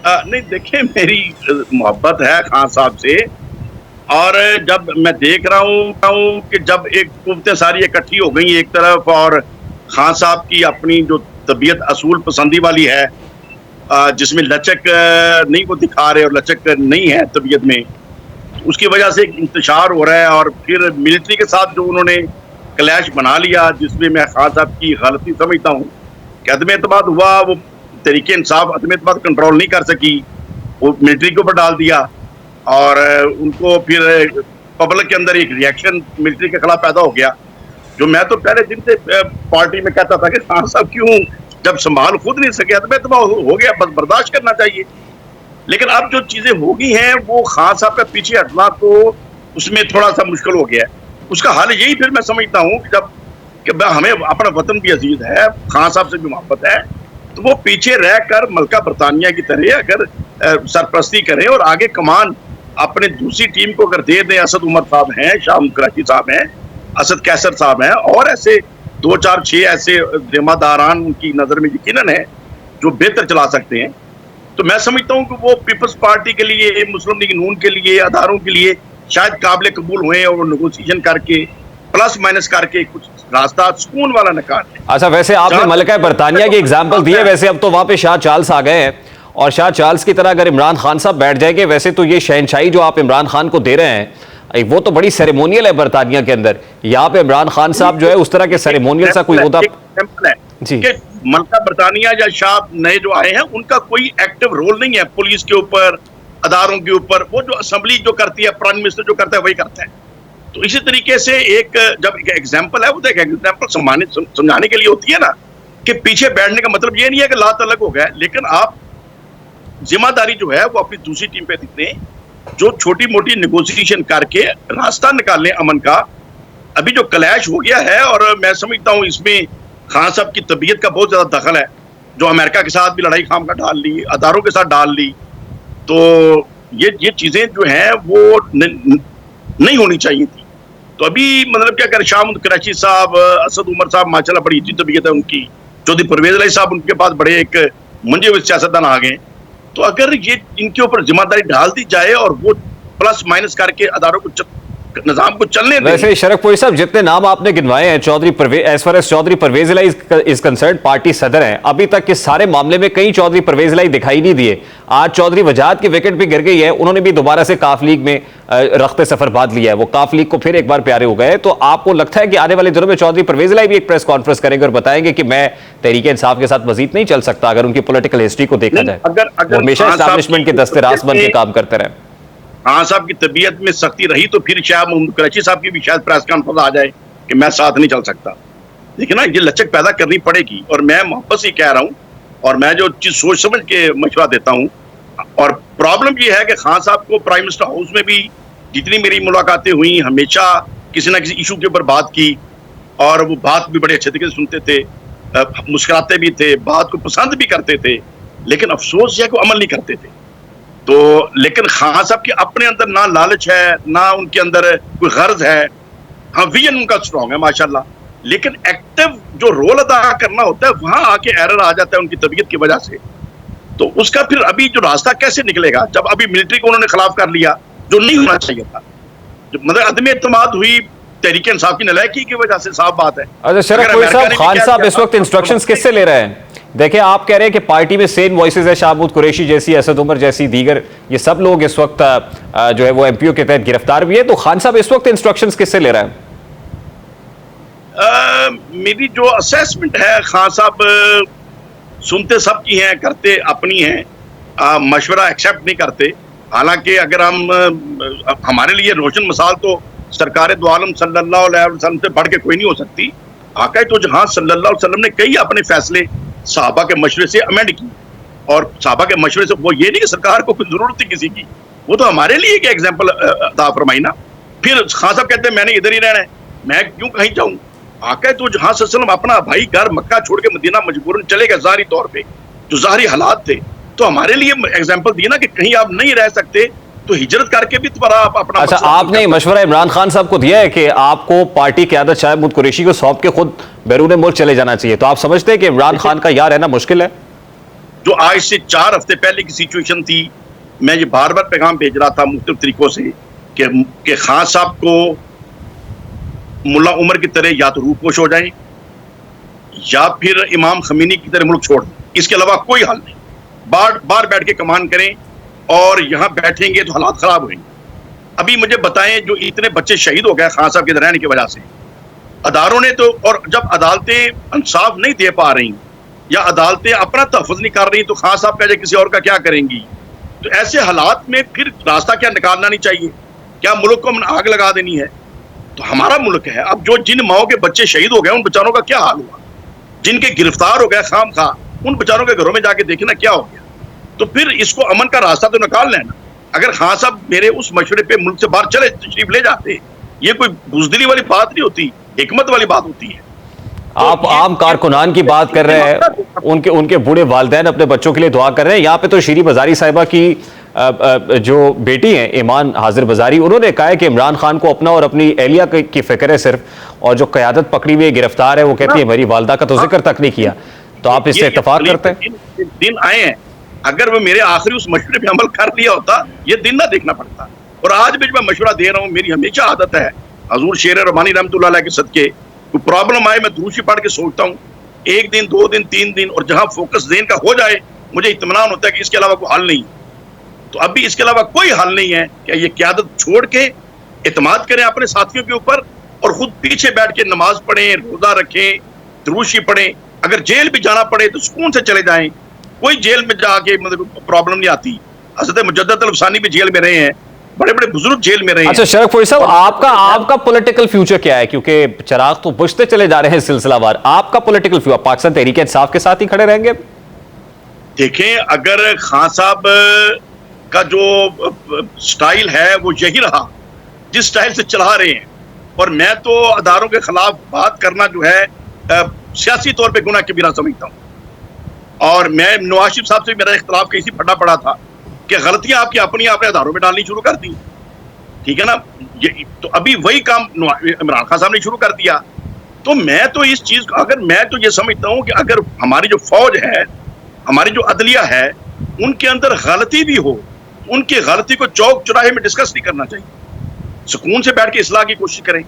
नहीं देखिए, मेरी मोहब्बत है खान साहब से। और जब मैं देख रहा हूँ कि जब एक कुव्वतें सारी इकट्ठी हो गई एक तरफ, और खान साहब की अपनी जो तबीयत असूल पसंदी वाली है, जिसमें लचक नहीं वो दिखा रहे, और लचक नहीं है तबीयत में, उसकी वजह से एक इंतशार हो रहा है। और फिर मिलिट्री के साथ जो उन्होंने क्लैश बना लिया, जिसमें मैं खान साहब की गलती समझता हूँ कि अदम एतमाद हुआ, वो तरीके इंसाफ अदम एतमाद कंट्रोल नहीं कर सकी, वो मिलिट्री के ऊपर डाल दिया। और उनको फिर पब्लिक के अंदर एक रिएक्शन मिलिट्री के खिलाफ पैदा हो गया, जो मैं तो पहले दिन से पार्टी में कहता था कि खान साहब क्यों, जब संभाल खुद नहीं सके तो मैं तो हो गया, बस बर्दाश्त करना चाहिए। लेकिन अब जो चीजें हो गई हैं, वो खान साहब का पीछे हटना तो उसमें थोड़ा सा मुश्किल हो गया है। उसका हल यही फिर मैं समझता हूँ कि जब कि हमें अपना वतन भी अजीज है, खान साहब से भी मोहब्बत है, तो वो पीछे रहकर मलका बरतानिया की तरह अगर सरपरस्ती करें और आगे कमान अपने दूसरी टीम को अगर दे दें। असद उमर साहब हैं, शाह कराची साहब हैं, असद कैसर साहब हैं, और ऐसे 2-4-6 ऐसे जिम्मेदारान उनकी नजर में यकीनन है जो बेहतर चला सकते हैं। तो मैं समझता हूँ कि वो पीपल्स पार्टी के लिए, मुस्लिम लीग नून के लिए, अदारों के लिए शायद काबिल कबूल हुए, और वो नेगोशिएशन करके प्लस माइनस करके कुछ रास्ता सुकून वाला निकाल। अच्छा, वैसे आपने मलका बरतानिया की एग्जाम्पल दी है, वैसे अब तो वहां पे शाह चार्ल्स आ गए हैं, और शाह चार्ल्स की तरह अगर इमरान खान साहब बैठ जाएंगे, वैसे तो ये शहनशाही जो आप इमरान खान को दे रहे हैं वो तो बड़ी सेरेमोनियल है बरतानिया के अंदर। यहाँ पे इमरान खान साहब जो है उस तरह के सेरेमोनियल सा कोई होता जी। मलका बरतानिया या शाह नए जो आए हैं, उनका कोई एक्टिव रोल नहीं है पुलिस के ऊपर, अदारों के ऊपर। वो जो असेंबली जो करती है, प्राइम मिनिस्टर जो करता है वही करता है। तो इसी तरीके से एक जब एक एग्जाम्पल है, वो तो एक एग्जाम्पल समझाने के लिए होती है ना, कि पीछे बैठने का मतलब ये नहीं है कि लात अलग हो गया, लेकिन आप जिम्मेदारी जो है वो अपनी दूसरी टीम पे दें, जो छोटी मोटी नेगोशिएशन करके रास्ता निकालने अमन का। अभी जो क्लैश हो गया है, और मैं समझता हूँ इसमें खान साहब की तबीयत का बहुत ज्यादा दखल है, जो अमेरिका के साथ भी लड़ाई खाम का डाल ली, अदारों के साथ डाल ली। तो ये चीजें जो हैं वो नहीं होनी चाहिए थी। तो अभी मतलब क्या कर, शाह कराची साहब, असद उमर साहब माशाल्लाह बड़ी अच्छी तबीयत है उनकी, चौधरी परवेज अली साहब उनके पास बड़े एक मंजे हुए सियासतदान आ गए। तो अगर ये इनके ऊपर जिम्मेदारी डाल दी जाए और वो प्लस माइनस करके अदारों को निजाम को चलने दें। वैसे शरफपुरी साहब, जितने नाम आपने गिनवाए हैं, Chaudhary Parvez, as far as Chaudhary Parvez Elahi is concerned, party सदर हैं, अभी तक के सारे मामले में कई चौधरी परवेज इलाई दिखाई नहीं दिए। आज चौधरी वजाहत की विकेट भी गिर गई है, उन्होंने भी दोबारा से काफ लीग में रख्ते सफर बांध लिया है, वो काफ लीग को फिर एक बार प्यारे हो गए। तो आपको लगता है कि आने वाले दिनों में चौधरी परवेज इलाई भी एक प्रेस कॉन्फ्रेंस करेंगे और बताएंगे कि मैं तहरीक इंसाफ के साथ मजीद नहीं चल सकता? अगर उनकी पॉलिटिकल हिस्ट्री को देखा जाए, वो हमेशा एस्टैब्लिशमेंट के दस्ते रास्त बन के काम करते रहे। खान साहब की तबीयत में सख्ती रही तो फिर शाह कराची साहब की भी शायद प्रेस कॉन्फ्रेंस आ जाए कि मैं साथ नहीं चल सकता। लेकिन ना, ये लचक पैदा करनी पड़ेगी, और मैं मोहब्बत से कह रहा हूँ, और मैं जो चीज सोच समझ के मशवरा देता हूँ। और प्रॉब्लम ये है कि खान साहब को प्राइम मिनिस्टर हाउस में भी जितनी मेरी मुलाकातें हुई, हमेशा किसी ना किसी इशू के ऊपर बात की, और वो बात भी बड़े अच्छे तरीके से सुनते थे, मुस्कुराते भी थे, बात को पसंद भी करते थे। लेकिन अफसोस यह कि अमल नहीं करते थे। तो लेकिन खान साहब के अपने अंदर ना लालच है, ना उनके अंदर कोई गर्ज है। हाँ, विजन उनका स्ट्रांग है माशाल्लाह, लेकिन एक्टिव जो रोल अदा करना होता है वहां आके एरर आ जाता है उनकी तबीयत की वजह से। तो उसका फिर अभी जो रास्ता कैसे निकलेगा, जब अभी मिलिट्री को उन्होंने खिलाफ कर लिया, जो नहीं होना चाहिए था, मतलब अदम एतमाद हुई तहरीक इंसाफ की नलायकी की वजह से, साफ बात है। अच्छा शरफ साहब, खान साहब इस वक्त इंस्ट्रक्शंस किससे ले रहे हैं? देखिए, आप कह रहे हैं कि पार्टी में सेम वॉइसेस है, शाहमूद कुरैशी जैसी, असद उमर जैसी, दीगर ये सब लोग इस वक्त जो है वो एमपीओ के तहत गिरफ्तार भी है। तो खान साहब इस वक्त इंस्ट्रक्शंस किससे ले रहे हैं? मेरी जो असेसमेंट है, खान साहब सुनते सबकी हैं, करते अपनी हैं, मशवरा एक्सेप्ट नहीं करते। हालांकि अगर हमारे लिए रोशन मिसाल तो सरकार दो आलम सल्लल्लाहु अलैहि वसल्लम से बढ़ के कोई नहीं हो सकती। आका तो जहां सल्लल्लाहु अलैहि वसल्लम ने कई अपने फैसले साहबा के मशवरे से अमेंड की, और साहबा के मशवरे से, वो ये नहीं कि सरकार को कोई जरूरत थी किसी की, वो तो हमारे लिए एक एग्जाम्पल अता फरमाई ना। फिर खान साहब कहते हैं मैंने इधर ही रहना है, मैं क्यों कहीं जाऊं? आका तो जहां सल्लल्लाहु अपना भाई घर मक्का छोड़ के मदीना मजबूरन चले गए, ज़ाहरी तौर पे जो ज़ाहरी हालात थे, तो हमारे लिए एग्जाम्पल दिए ना कि कहीं आप नहीं रह सकते तो हिजरत करके भी तुम्हारा अपना। अच्छा, आपने मशवरा इमरान खान साहब को दिया है कि आपको पार्टी क़यादत शाहमूद कुरैशी को सौंप के खुद बैरून मुल्क चले जाना चाहिए, तो आप समझते हैं कि इमरान खान का यहाँ रहना मुश्किल है? जो आज से 4 हफ्ते पहले की सिचुएशन थी, मैं ये बार बार पैगाम भेज रहा था मुख्तलिफ तरीकों से कि खान साहब को मुल्ला उमर की तरह या तो रूपोश हो जाए या फिर इमाम खमीनी की तरह मुल्क छोड़ दें। इसके अलावा कोई हल नहीं। बार बैठ के कमान करें और यहाँ बैठेंगे तो हालात खराब होंगे। अभी मुझे बताएं, जो इतने बच्चे शहीद हो गए खान साहब के रहने की वजह से, अदारों ने तो, और जब अदालतें इंसाफ नहीं दे पा रही या अदालतें अपना तहफ़्फ़ुज़ नहीं कर रही तो खान साहब का या किसी और का क्या करेंगी? तो ऐसे हालात में फिर रास्ता क्या निकालना नहीं चाहिए? क्या मुल्क को हमने आग लगा देनी है? तो हमारा मुल्क है। अब जो जिन माओ के बच्चे शहीद हो गए उन बेचारों का क्या हाल हुआ? जिनके गिरफ्तार हो गए खाम खा, उन बेचारों के घरों में जाके देखना क्या हो गया। तो फिर इसको अमन का रास्ता तो निकाल लेना। अगर खान साहब मेरे उस मशवरे पे मुल्क से बाहर चले तशरीफ ले जाते, ये कोई बुजदिली वाली बात नहीं होती, हिकमत वाली बात होती है। आप आम कारकुनान की बात कर रहे हैं, उनके बूढ़े वालिदैन अपने बच्चों के लिए दुआ कर रहे हैं। यहाँ पे तो शीरी बाजारी साहिबा की जो बेटी हैं ईमान हाजिर बाजारी, उन्होंने कहा है कि इमरान खान को अपना और अपनी एहलिया की फिक्र है सिर्फ, और जो क़यादत पकड़ी हुई गिरफ्तार है वो कहती है मेरी वालदा का तो जिक्र तक नहीं किया। तो आप इससे इत्तेफाक करते हैं? दिन आए हैं, अगर वो मेरे आखिरी उस मशवरे पे अमल कर लिया होता ये दिन ना देखना पड़ता। और आज भी मैं मशवरा दे रहा हूँ, मेरी हमेशा आदत है हजूर शेर रबानी रहमतुल्लाह अलैह के सदके, कोई प्रॉब्लम आए मैं दुरूशी पढ़ के सोचता हूँ, 1 दिन 2 दिन 3 दिन, और जहां फोकस ज़हन का हो जाए मुझे इत्मीनान होता है कि इसके अलावा कोई हल नहीं। तो अभी इसके अलावा कोई हल नहीं है कि ये क़यादत छोड़ के इत्मीनान करें अपने साथियों के ऊपर और खुद पीछे बैठ के नमाज पढ़ें, रोजा रखें, दुरूशी पढ़ें। अगर जेल भी जाना पड़े तो सुकून से चले जाएं, कोई जेल में जाके मतलब प्रॉब्लम नहीं आती। हज़रत मुजद्दद अल-अफ़सानी भी जेल में रहे हैं, बड़े बड़े बुजुर्ग जेल में रहे हैं। अच्छा शरफ फौजी साहब, आपका पॉलिटिकल फ्यूचर क्या है? क्योंकि चिराग तो बुझते चले जा रहे हैं सिलसिलावार, आपका पॉलिटिकल फ्यूचर पाकिस्तान तहरीक इंसाफ के साथ ही खड़े रहेंगे? देखें, अगर खान साहब का जो स्टाइल है वो यही रहा जिस स्टाइल से चला रहे हैं, और मैं तो अदारों के खिलाफ बात करना जो है सियासी तौर पे गुनाह कबीरा समझता हूँ। और मैं नवाज शरीफ साहब से मेरा इख्तलाफ कैसी फटा पड़ा था कि गलतियां आपकी अपनी आपने अदारों में डालनी शुरू कर दी, ठीक है ना। ये तो अभी वही काम इमरान खान साहब ने शुरू कर दिया। तो मैं तो इस चीज को, अगर मैं तो ये समझता हूँ कि अगर हमारी जो फौज है, हमारी जो अदलिया है, उनके अंदर गलती भी हो, उनकी गलती को चौक चौराहे में डिस्कस नहीं करना चाहिए, सुकून से बैठ के इस्लाह की कोशिश करें।